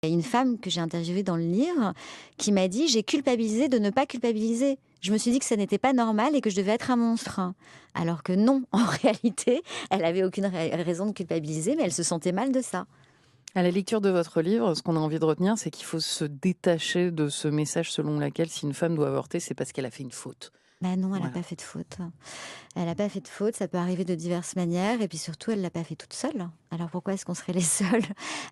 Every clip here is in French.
Il y a une femme que j'ai interviewée dans le livre qui m'a dit: «J'ai culpabilisé de ne pas culpabiliser. Je me suis dit que ça n'était pas normal et que je devais être un monstre». Alors que non, en réalité, elle avait aucune raison de culpabiliser, mais elle se sentait mal de ça. À la lecture de votre livre, ce qu'on a envie de retenir, c'est qu'il faut se détacher de ce message selon lequel si une femme doit avorter, c'est parce qu'elle a fait une faute. Bah non, elle n'a Voilà. pas fait de faute. Elle n'a pas fait de faute, ça peut arriver de diverses manières et puis surtout, elle l'a pas fait toute seule. Alors pourquoi est-ce qu'on serait les seuls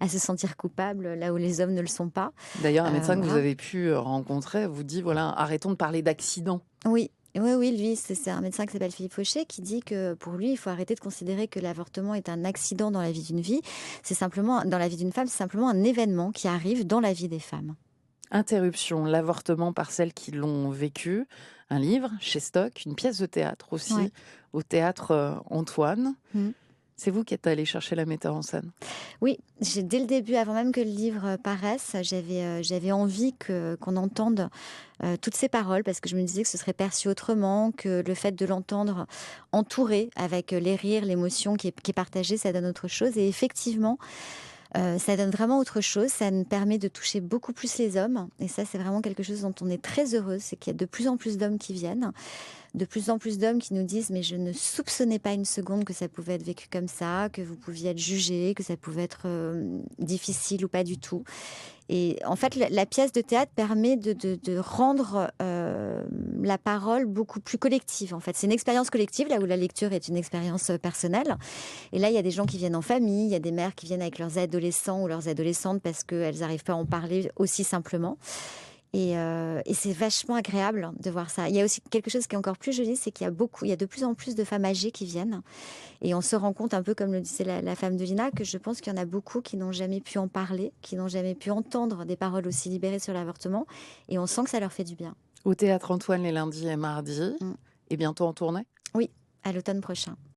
à se sentir coupables là où les hommes ne le sont pas? D'ailleurs, un médecin que vous Voilà. avez pu rencontrer vous dit, voilà, arrêtons de parler d'accident. Oui, oui, oui, lui, c'est un médecin qui s'appelle Philippe Fauché qui dit que pour lui, il faut arrêter de considérer que l'avortement est un accident dans la vie d'une vie. C'est simplement, dans la vie d'une femme, c'est simplement un événement qui arrive dans la vie des femmes. Interruption, l'avortement par celles qui l'ont vécu. Un livre chez Stock, une pièce de théâtre Ouais. aussi, au théâtre Antoine. Mm. C'est vous qui êtes allé chercher la metteur en scène. Oui, dès le début, avant même que le livre paraisse, j'avais envie qu'on entende toutes ces paroles parce que je me disais que ce serait perçu autrement, que le fait de l'entendre entouré avec les rires, l'émotion qui est partagée, ça donne autre chose. Et effectivement, ça donne vraiment autre chose. Ça nous permet de toucher beaucoup plus les hommes. Et ça, c'est vraiment quelque chose dont on est très heureuse. C'est qu'il y a de plus en plus d'hommes qui viennent. De plus en plus d'hommes qui nous disent: «Mais je ne soupçonnais pas une seconde que ça pouvait être vécu comme ça, que vous pouviez être jugé, que ça pouvait être, difficile ou pas du tout». Et en fait, la pièce de théâtre permet de rendre, la parole beaucoup plus collective, en fait. C'est une expérience collective, là où la lecture est une expérience, personnelle. Et là, il y a des gens qui viennent en famille, il y a des mères qui viennent avec leurs adolescents ou leurs adolescentes parce qu'elles n'arrivent pas à en parler aussi simplement. Et c'est vachement agréable de voir ça. Il y a aussi quelque chose qui est encore plus joli, c'est qu'il y a de plus en plus de femmes âgées qui viennent et on se rend compte, un peu comme le disait la femme de Lina, que je pense qu'il y en a beaucoup qui n'ont jamais pu en parler, qui n'ont jamais pu entendre des paroles aussi libérées sur l'avortement et on sent que ça leur fait du bien. Au théâtre Antoine les lundis et mardis, Mmh. et bientôt en tournée. Oui, à l'automne prochain.